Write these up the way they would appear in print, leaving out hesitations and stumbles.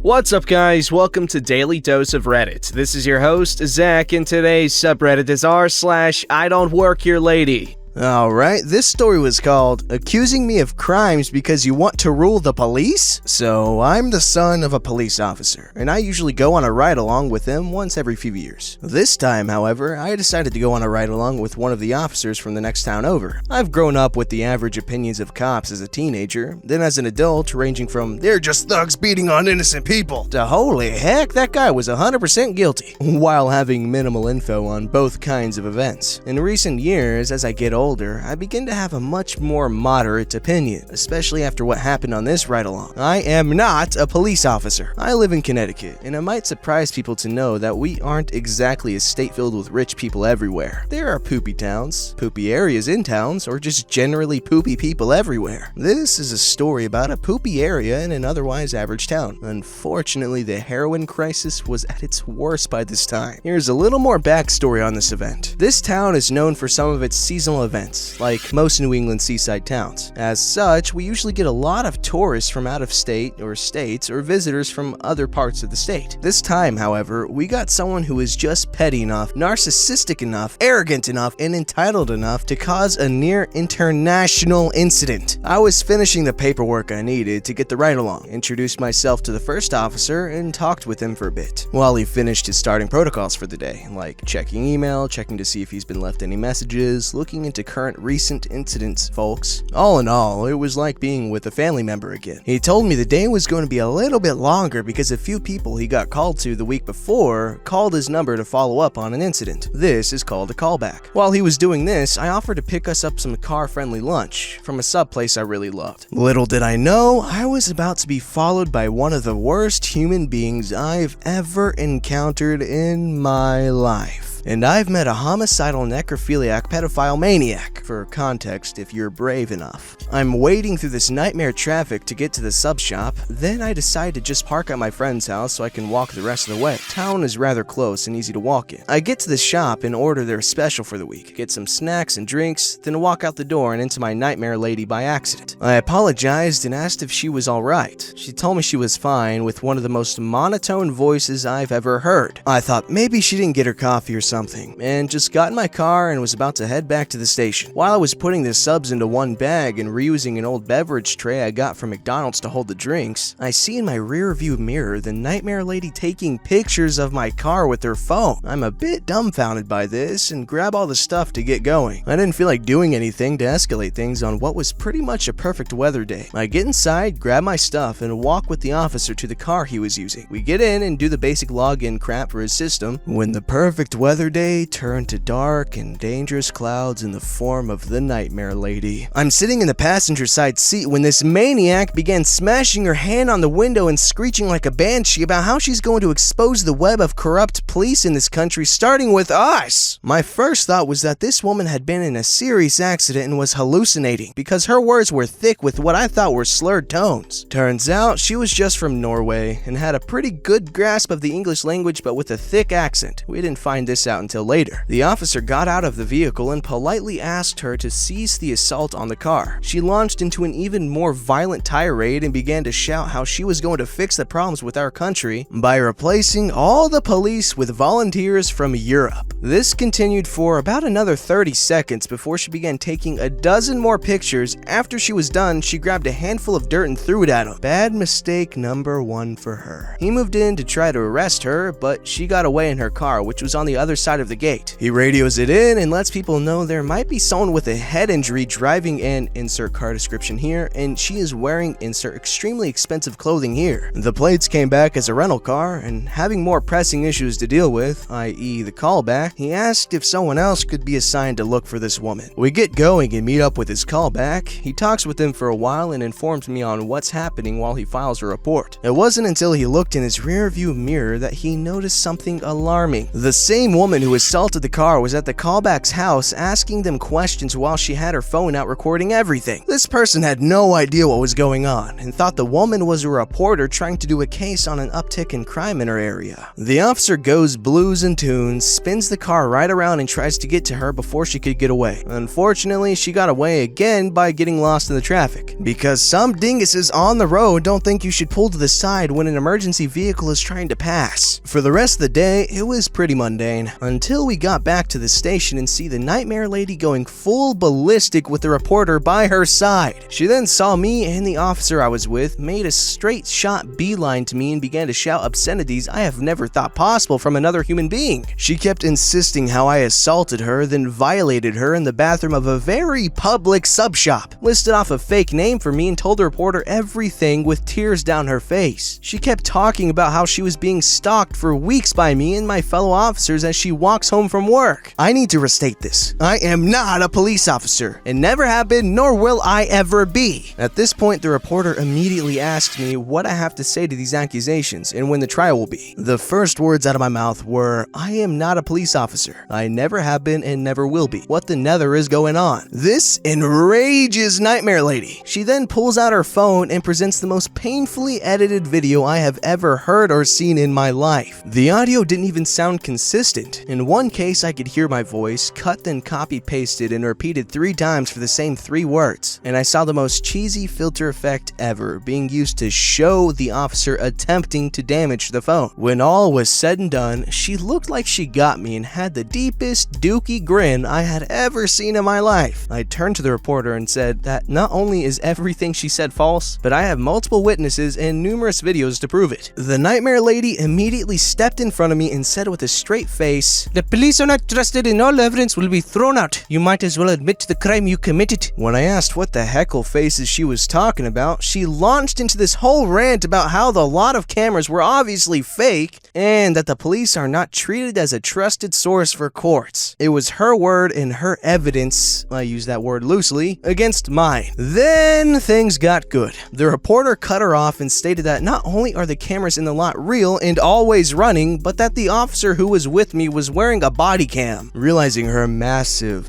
What's up, guys? Welcome to Daily Dose of Reddit. This is your host, Zach, and today's subreddit is r/IDontWorkHereLady. Alright, this story was called Accusing Me of Crimes Because You Want to Rule the Police? So, I'm the son of a police officer, and I usually go on a ride-along with him once every few years. This time, however, I decided to go on a ride-along with one of the officers from the next town over. I've grown up with the average opinions of cops as a teenager, then as an adult, ranging from, "they're just thugs beating on innocent people," to "holy heck, that guy was 100% guilty," while having minimal info on both kinds of events. In recent years, as I get older, I begin to have a much more moderate opinion, especially after what happened on this ride-along. I am not a police officer. I live in Connecticut, and it might surprise people to know that we aren't exactly a state filled with rich people everywhere. There are poopy towns, poopy areas in towns, or just generally poopy people everywhere. This is a story about a poopy area in an otherwise average town. Unfortunately, the heroin crisis was at its worst by this time. Here's a little more backstory on this event. This town is known for some of its seasonal events, like most New England seaside towns. As such, we usually get a lot of tourists from out of state or states or visitors from other parts of the state. This time, however, we got someone who is just petty enough, narcissistic enough, arrogant enough, and entitled enough to cause a near international incident. I was finishing the paperwork I needed to get the ride-along, introduced myself to the first officer, and talked with him for a bit, while he finished his starting protocols for the day, like checking email, checking to see if he's been left any messages, looking into current recent incidents, folks. All in all, it was like being with a family member again. He told me the day was going to be a little bit longer because a few people he got called to the week before called his number to follow up on an incident. This is called a callback. While he was doing this, I offered to pick us up some car-friendly lunch from a sub place I really loved. Little did I know, I was about to be followed by one of the worst human beings I've ever encountered in my life. And I've met a homicidal necrophiliac pedophile maniac, for context if you're brave enough. I'm wading through this nightmare traffic to get to the sub shop, then I decide to just park at my friend's house so I can walk the rest of the way. Town is rather close and easy to walk in. I get to the shop and order their special for the week, get some snacks and drinks, then walk out the door and into my nightmare lady by accident. I apologized and asked if she was alright. She told me she was fine with one of the most monotone voices I've ever heard. I thought maybe she didn't get her coffee or something, and just got in my car and was about to head back to the station. While I was putting the subs into one bag and reusing an old beverage tray I got from McDonald's to hold the drinks, I see in my rear view mirror the nightmare lady taking pictures of my car with her phone. I'm a bit dumbfounded by this and grab all the stuff to get going. I didn't feel like doing anything to escalate things on what was pretty much a perfect weather day. I get inside, grab my stuff, and walk with the officer to the car he was using. We get in and do the basic login crap for his system when the perfect weather day turned to dark and dangerous clouds in the form of the nightmare lady. I'm sitting in the passenger side seat when this maniac began smashing her hand on the window and screeching like a banshee about how she's going to expose the web of corrupt police in this country, starting with us. My first thought was that this woman had been in a serious accident and was hallucinating, because her words were thick with what I thought were slurred tones. Turns out she was just from Norway and had a pretty good grasp of the English language, but with a thick accent. We didn't find this out until later. The officer got out of the vehicle and politely asked her to cease the assault on the car. She launched into an even more violent tirade and began to shout how she was going to fix the problems with our country by replacing all the police with volunteers from Europe. This continued for about another 30 seconds before she began taking a dozen more pictures. After she was done, she grabbed a handful of dirt and threw it at him. Bad mistake number one for her. He moved in to try to arrest her, but she got away in her car, which was on the other side of the gate. He radios it in and lets people know there might be someone with a head injury driving in, insert car description here, and she is wearing, insert extremely expensive clothing here. The plates came back as a rental car, and having more pressing issues to deal with, i.e. the callback, he asked if someone else could be assigned to look for this woman. We get going and meet up with his callback. He talks with him for a while and informs me on what's happening while he files a report. It wasn't until he looked in his rear view mirror that he noticed something alarming. The same woman woman who assaulted the car was at the callback's house asking them questions while she had her phone out recording everything. This person had no idea what was going on and thought the woman was a reporter trying to do a case on an uptick in crime in her area. The officer goes blues and tunes, spins the car right around and tries to get to her before she could get away. Unfortunately, she got away again by getting lost in the traffic. Because some dinguses on the road don't think you should pull to the side when an emergency vehicle is trying to pass. For the rest of the day, it was pretty mundane, until we got back to the station and see the Nightmare Lady going full ballistic with the reporter by her side. She then saw me and the officer I was with, made a straight shot beeline to me and began to shout obscenities I have never thought possible from another human being. She kept insisting how I assaulted her, then violated her in the bathroom of a very public sub shop, listed off a fake name for me and told the reporter everything with tears down her face. She kept talking about how she was being stalked for weeks by me and my fellow officers as she walks home from work. I need to restate this. I am not a police officer, and never have been, nor will I ever be. At this point, the reporter immediately asked me what I have to say to these accusations and when the trial will be. The first words out of my mouth were, I am not a police officer. I never have been and never will be. What the nether is going on? This enrages Nightmare Lady. She then pulls out her phone and presents the most painfully edited video I have ever heard or seen in my life. The audio didn't even sound consistent. In one case, I could hear my voice cut then copy-pasted and repeated 3 times for the same 3 words. And I saw the most cheesy filter effect ever being used to show the officer attempting to damage the phone. When all was said and done, she looked like she got me and had the deepest dookie grin I had ever seen in my life. I turned to the reporter and said that not only is everything she said false, but I have multiple witnesses and numerous videos to prove it. The Nightmare Lady immediately stepped in front of me and said with a straight face, "The police are not trusted and all evidence will be thrown out. You might as well admit to the crime you committed." When I asked what the heckle faces she was talking about, she launched into this whole rant about how the lot of cameras were obviously fake and that the police are not treated as a trusted source for courts. It was her word and her evidence, I use that word loosely, against mine. Then things got good. The reporter cut her off and stated that not only are the cameras in the lot real and always running, but that the officer who was with me was wearing a body cam. Realizing her massive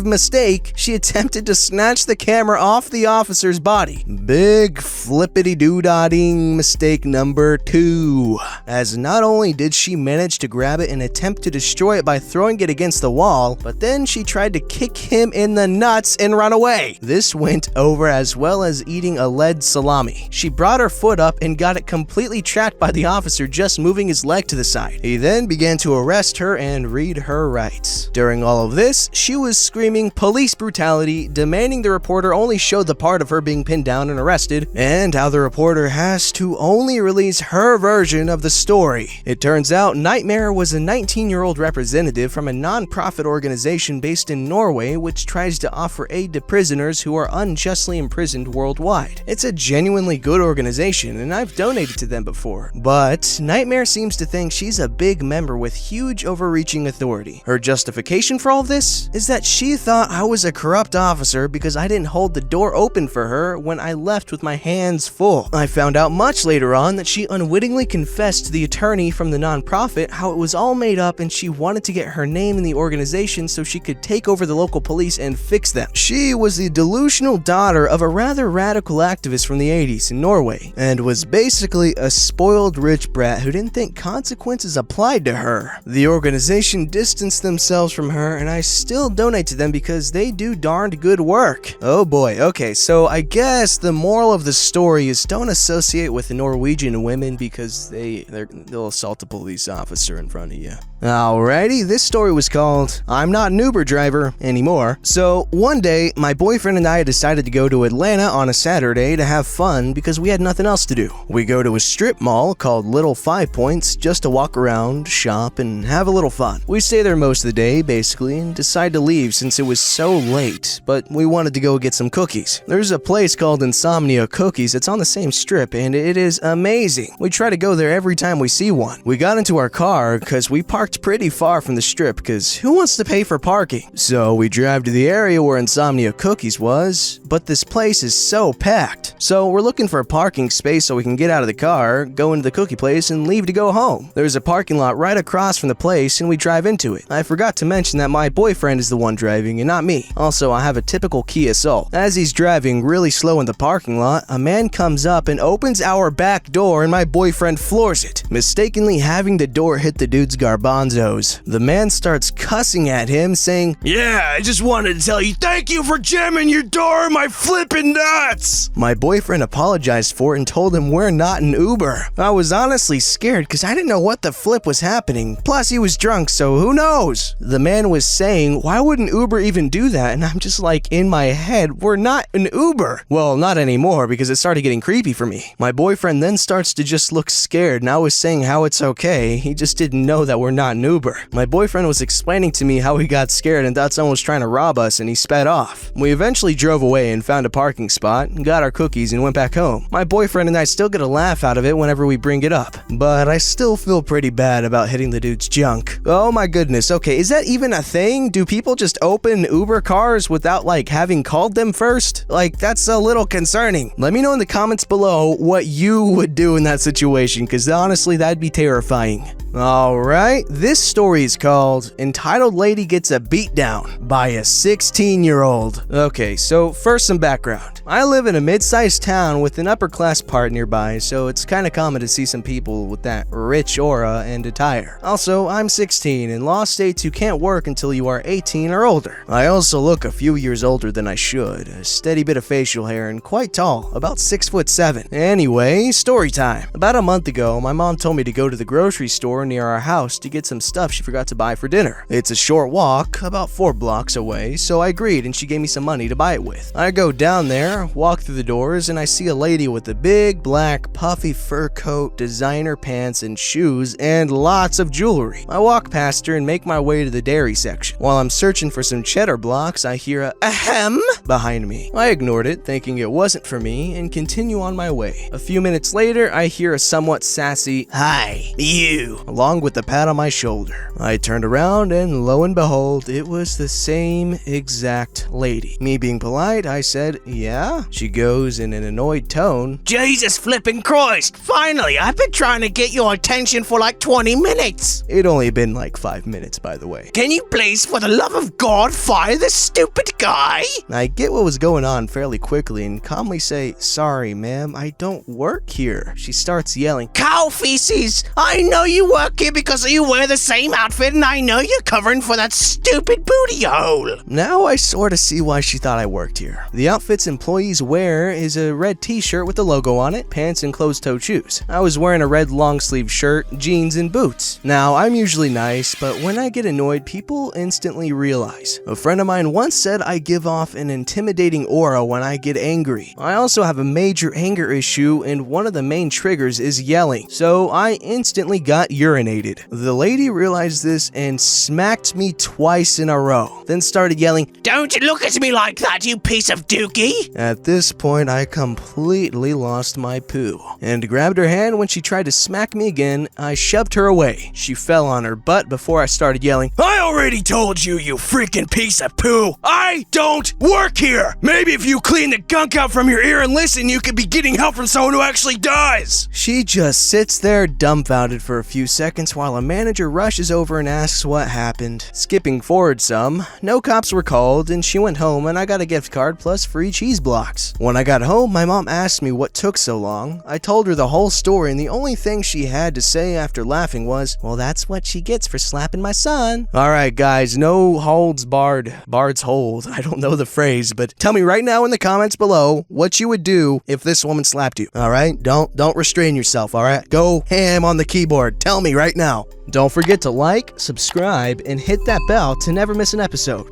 mistake, she attempted to snatch the camera off the officer's body. Big flippity-doo-dotting mistake number 2. As not only did she manage to grab it and attempt to destroy it by throwing it against the wall, but then she tried to kick him in the nuts and run away. This went over as well as eating a lead salami. She brought her foot up and got it completely trapped by the officer just moving his leg to the side. He then began to arrest her and read her rights. During all of this, she was screaming police brutality, demanding the reporter only show the part of her being pinned down and arrested, and how the reporter has to only release her version of the story. It turns out Nightmare was a 19-year-old representative from a non-profit organization based in Norway which tries to offer aid to prisoners who are unjustly imprisoned worldwide. It's a genuinely good organization and I've donated to them before. But Nightmare seems to think she's a big member with huge overreaching authority. Her justification for all of this is that she thought I was a corrupt officer because I didn't hold the door open for her when I left with my hands full. I found out much later on that she unwittingly confessed to the attorney from the non-profit how it was all made up and she wanted to get her name in the organization so she could take over the local police and fix them. She was the delusional daughter of a rather radical activist from the 80s in Norway and was basically a spoiled rich brat who didn't think consequences applied to her. The organization distanced themselves from her and I still donate to them because they do darned good work. Oh boy, okay, so I guess the moral of the story is don't associate with Norwegian women because they'll assault a police officer in front of you. Alrighty, this story was called I'm Not an Uber Driver Anymore. So one day, my boyfriend and I decided to go to Atlanta on a Saturday to have fun because we had nothing else to do. We go to a strip mall called Little 5 Points just to walk around, shop, and have a little fun. We stay there most of the day, basically, and decide to leave since it was so late, but we wanted to go get some cookies. There's a place called Insomnia Cookies. It's on the same strip, and it is amazing. We try to go there every time we see one. We got into our car because we parked parked pretty far from the strip because who wants to pay for parking? So we drive to the area where Insomnia Cookies was, but this place is so packed. So we're looking for a parking space so we can get out of the car, go into the cookie place, and leave to go home. There's a parking lot right across from the place and we drive into it. I forgot to mention that my boyfriend is the one driving and not me. Also, I have a typical Kia Soul. As he's driving really slow in the parking lot, a man comes up and opens our back door and my boyfriend floors it, mistakenly having the door hit the dude's garbanzos. The man starts cussing at him, saying, "Yeah, I just wanted to tell you thank you for jamming your door, my flippin' nuts!" My boyfriend apologized for it and told him we're not an Uber. I was honestly scared because I didn't know what the flip was happening. Plus, he was drunk, so who knows? The man was saying, why wouldn't Uber even do that? And I'm just like, in my head, we're not an Uber. Well, not anymore because it started getting creepy for me. My boyfriend then starts to just look scared and I was saying how it's okay. He just didn't know that we're not an Uber. My boyfriend was explaining to me how he got scared and thought someone was trying to rob us and he sped off. We eventually drove away and found a parking spot, got our cookies and went back home. My boyfriend and I still get a laugh out of it whenever we bring it up, but I still feel pretty bad about hitting the dude's junk. Oh my goodness, okay, is that even a thing? Do people just open Uber cars without having called them first? That's a little concerning. Let me know in the comments below what you would do in that situation, because honestly, that'd be terrifying. Alright, this story is called Entitled Lady Gets a Beatdown by a 16-year-old. Okay, so first some background. I live in a mid-sized town with an upper-class part nearby, so it's kind of common to see some people with that rich aura and attire. Also, I'm 16, and law states you can't work until you are 18 or older. I also look a few years older than I should, a steady bit of facial hair, and quite tall, about 6'7". Anyway, story time. About a month ago, my mom told me to go to the grocery store near our house to get some stuff she forgot to buy for dinner. It's a short walk, about 4 blocks away, so I agreed and she gave me some money to buy it with. I go down there, walk through the doors, and I see a lady with a big black puffy fur coat, designer pants and shoes, and lots of jewelry. I walk past her and make my way to the dairy section. While I'm searching for some cheddar blocks, I hear a ahem behind me. I ignored it, thinking it wasn't for me, and continue on my way. A few minutes later, I hear a somewhat sassy, "Hi, you," along with a pat on my shoulder. I turned around and lo and behold, it was the same exact lady. Me being polite, I said, "Yeah?" She goes in an annoyed tone, "Jesus flippin' Christ! Finally, I've been trying to get your attention for 20 minutes. It'd only been 5 minutes, by the way. Can you please, for the love of God, fire this stupid guy?" I get what was going on fairly quickly and calmly say, "Sorry, ma'am, I don't work here." She starts yelling, "Cow feces! I know you work here because you wear the same outfit and I know you're covering for that stupid booty hole." Now I sort of see why she thought I worked here. The outfits employees wear is a red t-shirt with the logo on it, pants and closed-toed shoes. I was wearing a red long-sleeve shirt, jeans, and boots. Now, I'm usually nice, but when I get annoyed, people instantly realize. A friend of mine once said I give off an intimidating aura when I get angry. I also have a major anger issue, and one of the main triggers is yelling, so I instantly got urinated. The lady realized this and smacked me twice in a row, then started yelling, "Don't look at me like that, you piece of dookie!" At this point, I completely lost my poo, and grabbed her hand when she tried to smack me again. I shoved her away. She fell on her butt before I started yelling, "I already told you, you freaking piece of poo! I don't work here! Maybe if you clean the gunk out from your ear and listen, you could be getting help from someone who actually does!" She just sits there dumbfounded for a few seconds while a manager rushes over and asks what happened. Skipping forward some, no cops were called and she went home and I got a gift card plus free cheese blocks. When I got home, my mom asked me what took so long. I told her the whole story and the only thing she had to say after laughing was, "Well, that's what she gets for slapping my son." Alright guys, no holds barred. Bard's hold. I don't know the phrase, but tell me right now in the comments below what you would do if this woman slapped you. Alright? Don't restrain yourself, alright? Go ham on the keyboard. Tell me right now. Don't forget to like, subscribe, and hit that bell to never miss an episode.